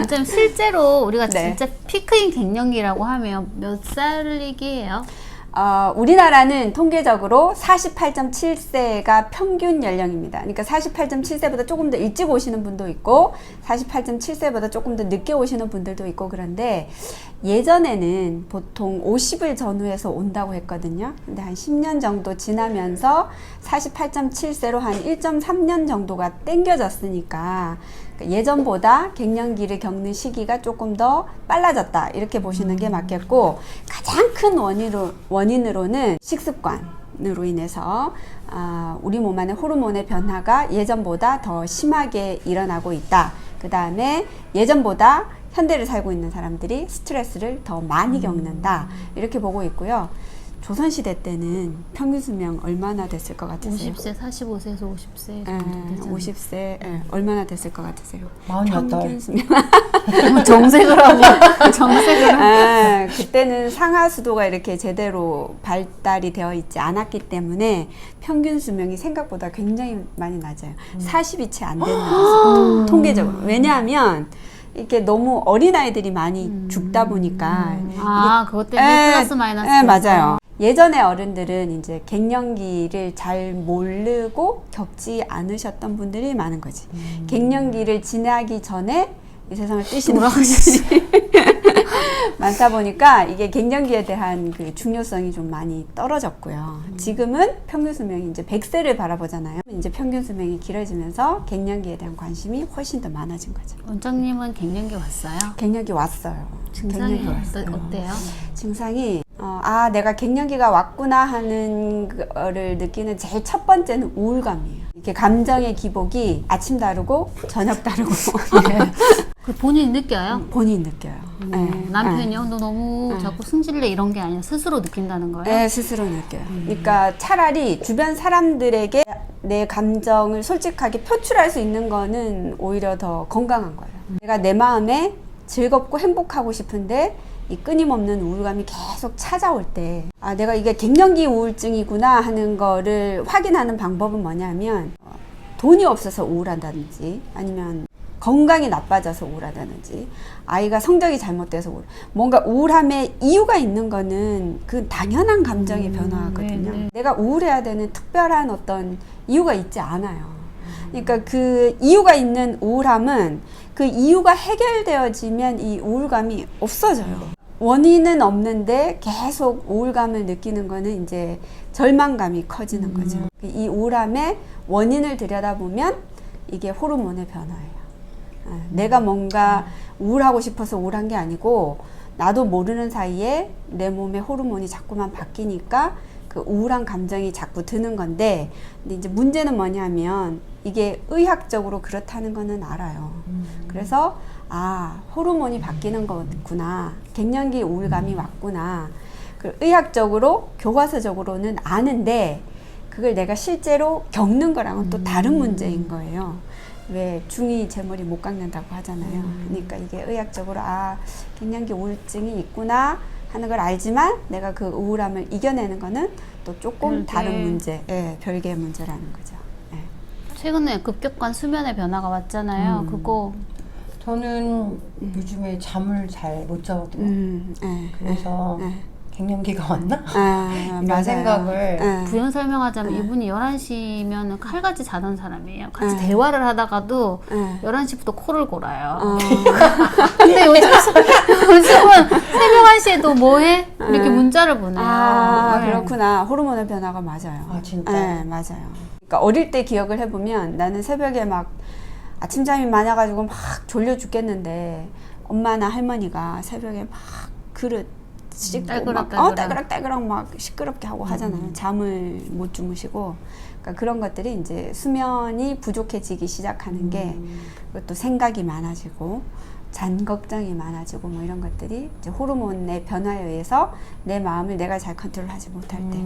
원장님 실제로 우리가 네. 진짜 피크인 갱년기라고 하면 몇 살이기예요? 우리나라는 통계적으로 48.7세가 평균 연령입니다. 그러니까 48.7세보다 조금 더 일찍 오시는 분도 있고 48.7세보다 조금 더 늦게 오시는 분들도 있고 그런데 예전에는 보통 50을 전후해서 온다고 했거든요. 근데 한 10년 정도 지나면서 48.7세로 한 1.3년 정도가 땡겨졌으니까 예전보다 갱년기를 겪는 시기가 조금 더 빨라졌다 이렇게 보시는 게 맞겠고, 가장 큰 원인으로는 식습관으로 인해서 우리 몸 안의 호르몬의 변화가 예전보다 더 심하게 일어나고 있다. 그 다음에 예전보다 현대를 살고 있는 사람들이 스트레스를 더 많이 겪는다 이렇게 보고 있고요. 조선시대 때는 평균 수명 얼마나 됐을 것 같으세요? 50세, 45세에서 50세 정도 되잖아요. 50세 얼마나 됐을 것 같으세요? 48. 평균 수명. 정색을 하고 정색을 하고. 그때는 상하수도가 이렇게 제대로 발달이 되어 있지 않았기 때문에 평균 수명이 생각보다 굉장히 많이 낮아요. 40이 채 안 되는 거죠. 통계적으로. 왜냐하면 이렇게 너무 어린아이들이 많이 죽다 보니까. 그것 때문에 플러스 마이너스. 네, 맞아요. 예전에 어른들은 이제 갱년기를 잘 모르고 겪지 않으셨던 분들이 많은 거지. 갱년기를 지나기 전에 이 세상을 뜨시는 분들이 많다 보니까 이게 갱년기에 대한 그 중요성이 좀 많이 떨어졌고요. 지금은 평균 수명이 이제 100세를 바라보잖아요. 이제 평균 수명이 길어지면서 갱년기에 대한 관심이 훨씬 더 많아진 거죠. 원장님은 갱년기 왔어요? 갱년기 왔어요. 증상이 갱년기 왔어요. 어때요? 증상이 내가 갱년기가 왔구나 하는 거를 느끼는 제일 첫 번째는 우울감이에요. 이렇게 감정의 기복이 아침 다르고 저녁 다르고 그 본인이 느껴요? 본인이 느껴요. 남편이요? 너 너무 자꾸 승질내 이런 게 아니라 스스로 느낀다는 거예요? 네, 스스로 느껴요. 그러니까 차라리 주변 사람들에게 내 감정을 솔직하게 표출할 수 있는 거는 오히려 더 건강한 거예요. 내가 내 마음에 즐겁고 행복하고 싶은데 이 끊임없는 우울감이 계속 찾아올 때 내가 이게 갱년기 우울증이구나 하는 거를 확인하는 방법은 뭐냐면 돈이 없어서 우울하다든지 아니면 건강이 나빠져서 우울하다든지 아이가 성적이 잘못돼서 뭔가 우울함에 이유가 있는 거는 그 당연한 감정의 변화거든요. 네. 내가 우울해야 되는 특별한 어떤 이유가 있지 않아요. 그러니까 그 이유가 있는 우울함은 그 이유가 해결되어지면 이 우울감이 없어져요. 원인은 없는데 계속 우울감을 느끼는 거는 이제 절망감이 커지는 거죠. 이 우울함의 원인을 들여다보면 이게 호르몬의 변화예요. 내가 뭔가 우울하고 싶어서 우울한 게 아니고 나도 모르는 사이에 내 몸의 호르몬이 자꾸만 바뀌니까 그 우울한 감정이 자꾸 드는 건데, 근데 이제 문제는 뭐냐면 이게 의학적으로 그렇다는 거는 알아요. 그래서 호르몬이 바뀌는 거구나, 갱년기 우울감이 왔구나, 그 의학적으로 교과서적으로는 아는데 그걸 내가 실제로 겪는 거랑은 또 다른 문제인 거예요. 왜 중이 제 머리 못 깎는다고 하잖아요. 그러니까 이게 의학적으로 갱년기 우울증이 있구나 하는 걸 알지만 내가 그 우울함을 이겨내는 거는 또 조금 다른 문제, 별개의 문제라는 거죠. 최근에 급격한 수면의 변화가 왔잖아요. 그거 저는 요즘에 잠을 잘 못 자거든요. 그래서 갱년기가 왔나? 이런 맞아요. 생각을 부연 설명하자면 이분이 11시면 칼같이 자던 사람이에요. 같이 대화를 하다가도 11시부터 코를 골아요. 근데 요즘은 새벽 1시에도 뭐해? 이렇게 문자를 보내요. 그렇구나. 호르몬의 변화가 맞아요. 진짜? 네, 맞아요. 그러니까 어릴 때 기억을 해보면 나는 새벽에 막 아침잠이 많아가지고 막 졸려 죽겠는데 엄마나 할머니가 새벽에 막 그릇 씻고 딸그락딸그락 막 시끄럽게 하고 하잖아요. 잠을 못 주무시고. 그러니까 그런 것들이 이제 수면이 부족해지기 시작하는 게, 그것도 생각이 많아지고 잔 걱정이 많아지고 뭐 이런 것들이 이제 호르몬의 변화에 의해서 내 마음을 내가 잘 컨트롤하지 못할 때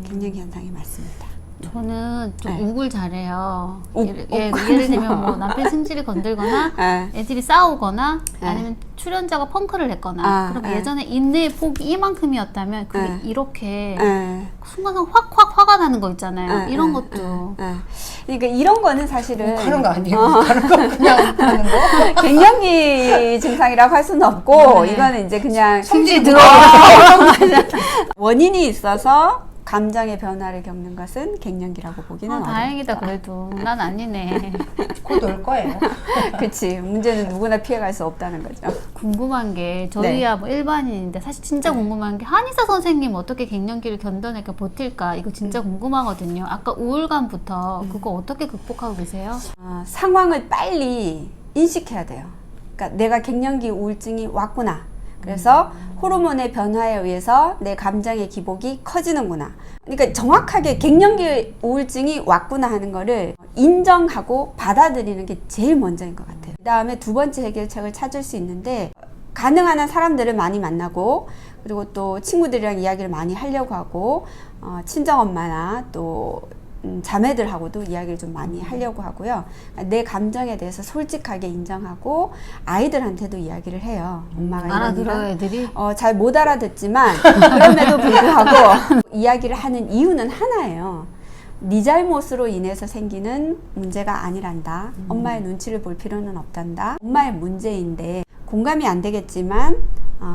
갱년기 현상이 맞습니다. 저는 좀 네. 욱을 잘해요. 욱, 예를 들면 뭐 남편 승질이 건들거나 네. 애들이 싸우거나 네. 아니면 출연자가 펑크를 냈거나 아, 그럼 네. 예전에 인내의 폭이 이만큼이었다면 그게 네. 이렇게 네. 순간 확 화가 나는 거 있잖아요. 네, 이런 네, 것도 네. 그러니까 이런 거는 사실은 하는 거 아니에요? 하는 거 그냥 하는 거? 갱년기 증상이라고 할 수는 없고 네. 이거는 이제 그냥 성질이 들어 들어가요. 원인이 있어서 감정의 변화를 겪는 것은 갱년기라고 보기는 어렵다. 다행이다 그래도 난 아니네. 곧 올 거예요. 그치. 문제는 누구나 피해갈 수 없다는 거죠. 궁금한 게 저희야 뭐 일반인인데 사실 진짜 궁금한 게 한의사 선생님 어떻게 갱년기를 견뎌낼까 버틸까 이거 진짜 궁금하거든요. 아까 우울감부터 그거 어떻게 극복하고 계세요? 상황을 빨리 인식해야 돼요. 그러니까 내가 갱년기 우울증이 왔구나. 그래서 호르몬의 변화에 의해서 내 감정의 기복이 커지는구나. 그러니까 정확하게 갱년기 우울증이 왔구나 하는 거를 인정하고 받아들이는 게 제일 먼저인 것 같아요. 그 다음에 두 번째 해결책을 찾을 수 있는데 가능한 한 사람들을 많이 만나고 그리고 또 친구들이랑 이야기를 많이 하려고 하고 친정엄마나 또 자매들하고도 이야기를 좀 많이 하려고 하고요. 내 감정에 대해서 솔직하게 인정하고 아이들한테도 이야기를 해요. 엄마가 알아들어요 애들이? 잘 못 알아듣지만 그럼에도 불구하고 이야기를 하는 이유는 하나예요. 네 잘못으로 인해서 생기는 문제가 아니란다. 엄마의 눈치를 볼 필요는 없단다. 엄마의 문제인데 공감이 안 되겠지만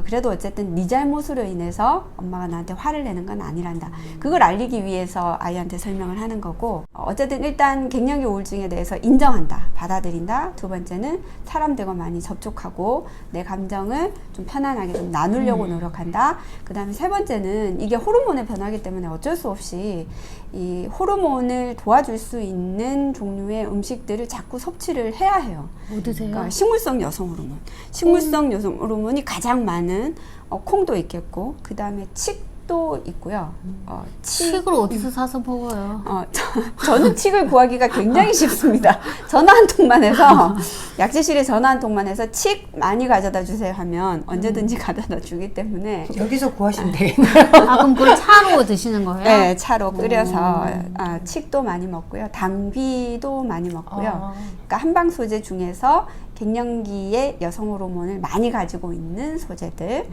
그래도 어쨌든 네 잘못으로 인해서 엄마가 나한테 화를 내는 건 아니란다. 그걸 알리기 위해서 아이한테 설명을 하는 거고 어쨌든 일단 갱년기 우울증에 대해서 인정한다. 받아들인다. 두 번째는 사람들과 많이 접촉하고 내 감정을 좀 편안하게 좀 나누려고 노력한다. 그 다음에 세 번째는 이게 호르몬의 변화이기 때문에 어쩔 수 없이 이 호르몬을 도와줄 수 있는 종류의 음식들을 자꾸 섭취를 해야 해요. 뭐 드세요? 그러니까 식물성 여성 호르몬. 식물성 여성 호르몬이 가장 많은 콩도 있겠고 그 다음에 칡도 있고요. 칡을 어디서 사서 먹어요? 저는 칡을 구하기가 굉장히 쉽습니다. 전화 한 통만 해서 약재실에 전화 한 통만 해서 칡 많이 가져다 주세요 하면 언제든지 가져다 주기 때문에 여기서 구하시면 되겠네요. 그럼 그걸 차로 드시는 거예요? 네, 차로 끓여서 칡도 많이 먹고요. 당귀도 많이 먹고요. 그러니까 한방 소재 중에서 갱년기에 여성 호르몬을 많이 가지고 있는 소재들,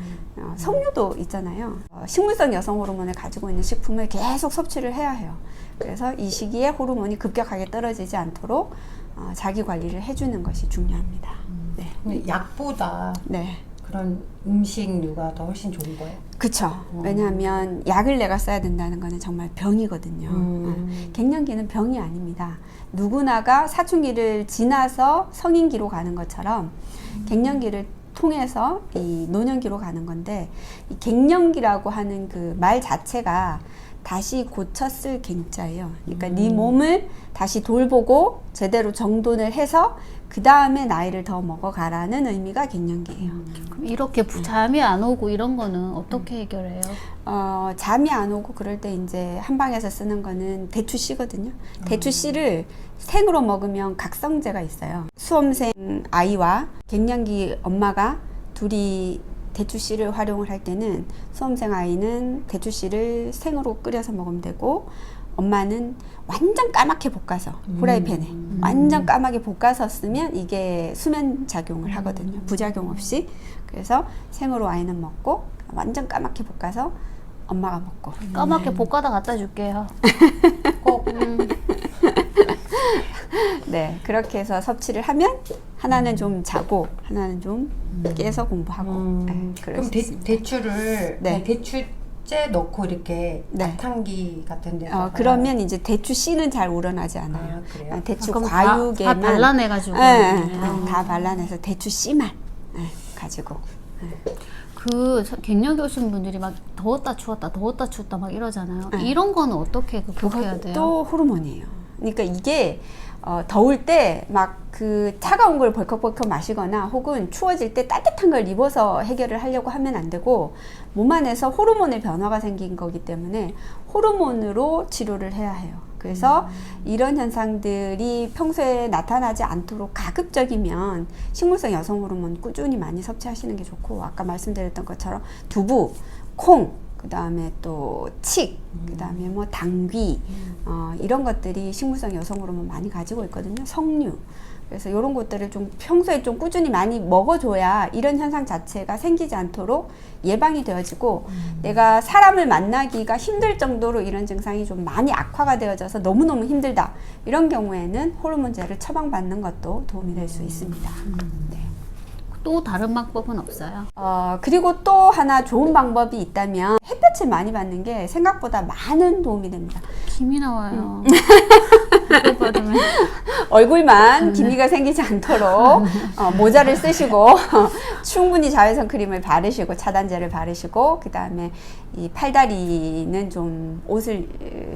석류도 있잖아요. 식물성 여성 호르몬을 가지고 있는 식품을 계속 섭취를 해야 해요. 그래서 이 시기에 호르몬이 급격하게 떨어지지 않도록 자기 관리를 해주는 것이 중요합니다. 네. 근데 약보다 네. 그런 음식류가 더 훨씬 좋은 거예요? 그쵸. 왜냐하면 약을 내가 써야 된다는 거는 정말 병이거든요. 갱년기는 병이 아닙니다. 누구나가 사춘기를 지나서 성인기로 가는 것처럼 갱년기를 통해서 이 노년기로 가는 건데 이 갱년기라고 하는 그 말 자체가 다시 고쳤을 갱자예요. 그러니까 네 몸을 다시 돌보고 제대로 정돈을 해서 그 다음에 나이를 더 먹어가라는 의미가 갱년기예요. 그럼 이렇게 잠이 안 오고 이런 거는 어떻게 해결해요? 잠이 안 오고 그럴 때 이제 한방에서 쓰는 거는 대추씨거든요. 대추씨를 생으로 먹으면 각성제가 있어요. 수험생 아이와 갱년기 엄마가 둘이 대추씨를 활용을 할 때는 수험생 아이는 대추씨를 생으로 끓여서 먹으면 되고 엄마는 완전 까맣게 볶아서 후라이팬에 완전 까맣게 볶아서 쓰면 이게 수면 작용을 하거든요. 부작용 없이. 그래서 생으로 아이는 먹고 완전 까맣게 볶아서 엄마가 먹고. 까맣게 볶아다 갖다 줄게요. 꼭 네, 그렇게 해서 섭취를 하면 하나는 좀 자고 하나는 좀 깨서 공부하고. 네, 그럴 그럼 수 있습니다. 대추를 네. 그냥 대추째 넣고 이렇게 네. 낙탕기 같은 데다가 그러면 이제 대추 씨는 잘 우러나지 않아요. 그래요? 대추 그럼 과육에만 다 발라내가지고. 다 발라내서 대추 씨만 가지고. 그 갱년기 오신 분들이 막 더웠다 추웠다 막 이러잖아요. 이런 거는 어떻게 극복해야 돼요? 또 호르몬이에요. 그러니까 이게 더울 때 막 그 차가운 걸 벌컥벌컥 마시거나 혹은 추워질 때 따뜻한 걸 입어서 해결을 하려고 하면 안 되고 몸 안에서 호르몬의 변화가 생긴 거기 때문에 호르몬으로 치료를 해야 해요. 그래서 이런 현상들이 평소에 나타나지 않도록 가급적이면 식물성 여성 호르몬 꾸준히 많이 섭취하시는 게 좋고 아까 말씀드렸던 것처럼 두부, 콩, 그 다음에 또 칡, 그 다음에 뭐 당귀, 이런 것들이 식물성 여성 호르몬 많이 가지고 있거든요. 석류. 그래서 이런 것들을 좀 평소에 좀 꾸준히 많이 먹어줘야 이런 현상 자체가 생기지 않도록 예방이 되어지고 내가 사람을 만나기가 힘들 정도로 이런 증상이 좀 많이 악화가 되어져서 너무너무 힘들다. 이런 경우에는 호르몬제를 처방받는 것도 도움이 될 수 있습니다. 네. 또 다른 방법은 없어요? 그리고 또 하나 좋은 방법이 있다면 햇볕을 많이 받는 게 생각보다 많은 도움이 됩니다. 김이 나와요. 햇볕 받으면. 얼굴만 기미가 생기지 않도록 모자를 쓰시고 충분히 자외선 크림을 바르시고 차단제를 바르시고 그 다음에 이 팔다리는 좀 옷을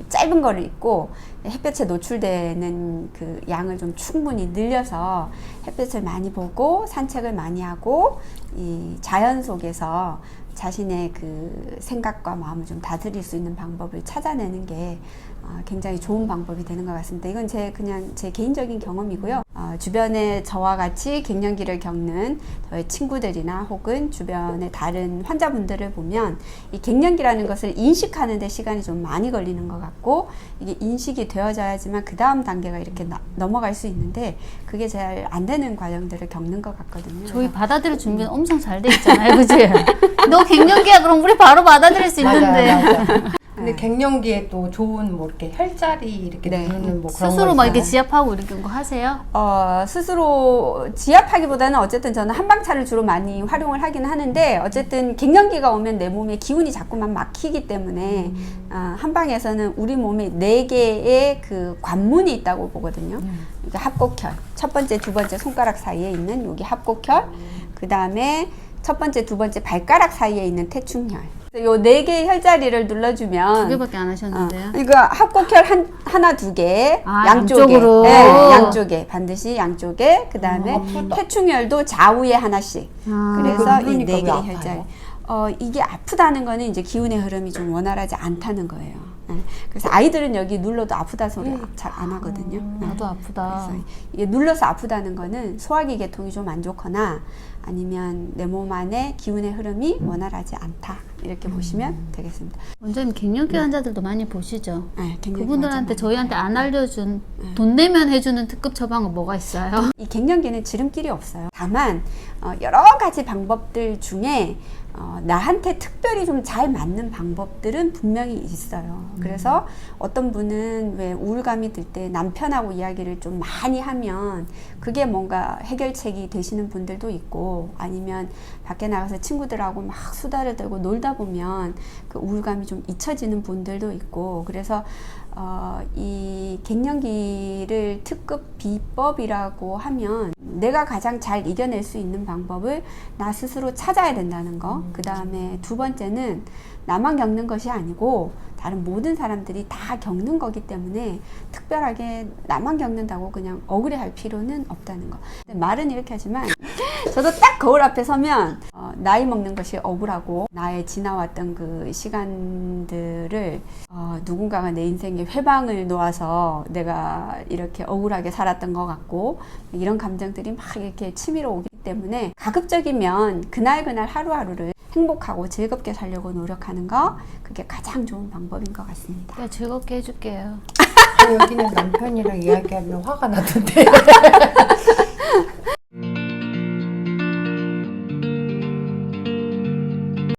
짧은 거를 입고 햇볕에 노출되는 그 양을 좀 충분히 늘려서 햇볕을 많이 보고 산책을 많이 하고 이 자연 속에서 자신의 그 생각과 마음을 좀 다스릴 수 있는 방법을 찾아내는 게 굉장히 좋은 방법이 되는 것 같습니다. 이건 그냥 제 개인적인 경험이고요. 주변에 저와 같이 갱년기를 겪는 저의 친구들이나 혹은 주변의 다른 환자분들을 보면 이 갱년기라는 것을 인식하는 데 시간이 좀 많이 걸리는 것 같고 이게 인식이 되어져야지만 그 다음 단계가 이렇게 넘어갈 수 있는데 그게 잘 안 되는 과정들을 겪는 것 같거든요. 저희 받아들일 준비는 엄청 잘 돼 있잖아요. 그치? 너 갱년기야 그럼 우리 바로 받아들일 수 있는데. 맞아. 근데 갱년기에 또 좋은 뭐 이렇게 혈자리 이렇게 네. 누르는 뭐 그런 스스로 거 막 이렇게 있잖아요. 지압하고 이렇게 거 하세요? 스스로 지압하기보다는 어쨌든 저는 한방차를 주로 많이 활용을 하긴 하는데 어쨌든 갱년기가 오면 내 몸에 기운이 자꾸만 막히기 때문에 한방에서는 우리 몸에 4개의 그 관문이 있다고 보거든요. 이게 합곡혈, 첫 번째, 두 번째 손가락 사이에 있는 여기 합곡혈, 그 다음에 첫 번째, 두 번째 발가락 사이에 있는 태충혈. 요 4개의 혈자리를 눌러주면 2개밖에 안 하셨는데요. 그러니까 합곡혈 하나, 2개, 양쪽에. 양쪽으로. 네, 양쪽에. 반드시 양쪽에. 그 다음에 아프다. 태충혈도 좌우에 하나씩. 그래서 이 누르니까 왜 4개의 아파요? 혈자리. 이게 아프다는 거는 이제 기운의 흐름이 좀 원활하지 않다는 거예요. 네. 그래서 아이들은 여기 눌러도 아프다 소리 잘 안 하거든요. 네. 나도 아프다. 그래서 이게 눌러서 아프다는 거는 소화기 계통이 좀 안 좋거나 아니면 내 몸 안에 기운의 흐름이 원활하지 않다. 이렇게 보시면 되겠습니다. 원장님 갱년기 환자들도 많이 보시죠? 네, 갱년기 그분들한테 환자 저희한테 안 알려준 돈 내면 해주는 특급 처방은 뭐가 있어요? 이 갱년기는 지름길이 없어요. 다만 여러 가지 방법들 중에 나한테 특별히 좀 잘 맞는 방법들은 분명히 있어요. 그래서 어떤 분은 왜 우울감이 들 때 남편하고 이야기를 좀 많이 하면 그게 뭔가 해결책이 되시는 분들도 있고 아니면 밖에 나가서 친구들하고 막 수다를 떨고 놀다 보면 그 우울감이 좀 잊혀지는 분들도 있고 그래서 이 갱년기를 특급 비법이라고 하면 내가 가장 잘 이겨낼 수 있는 방법을 나 스스로 찾아야 된다는 거. 그 다음에 두 번째는 나만 겪는 것이 아니고 다른 모든 사람들이 다 겪는 거기 때문에 특별하게 나만 겪는다고 그냥 억울해할 필요는 없다는 거. 근데 말은 이렇게 하지만 저도 딱 거울 앞에 서면 나이 먹는 것이 억울하고 나의 지나왔던 그 시간들을 누군가가 내 인생에 회방을 놓아서 내가 이렇게 억울하게 살았던 것 같고 이런 감정들이 막 이렇게 치밀어 오기 때문에 가급적이면 그날 하루하루를 행복하고 즐겁게 살려고 노력하는 거 그게 가장 좋은 방법인 것 같습니다. 네, 즐겁게 해줄게요. 여기는 남편이랑 이야기하면 화가 나던데.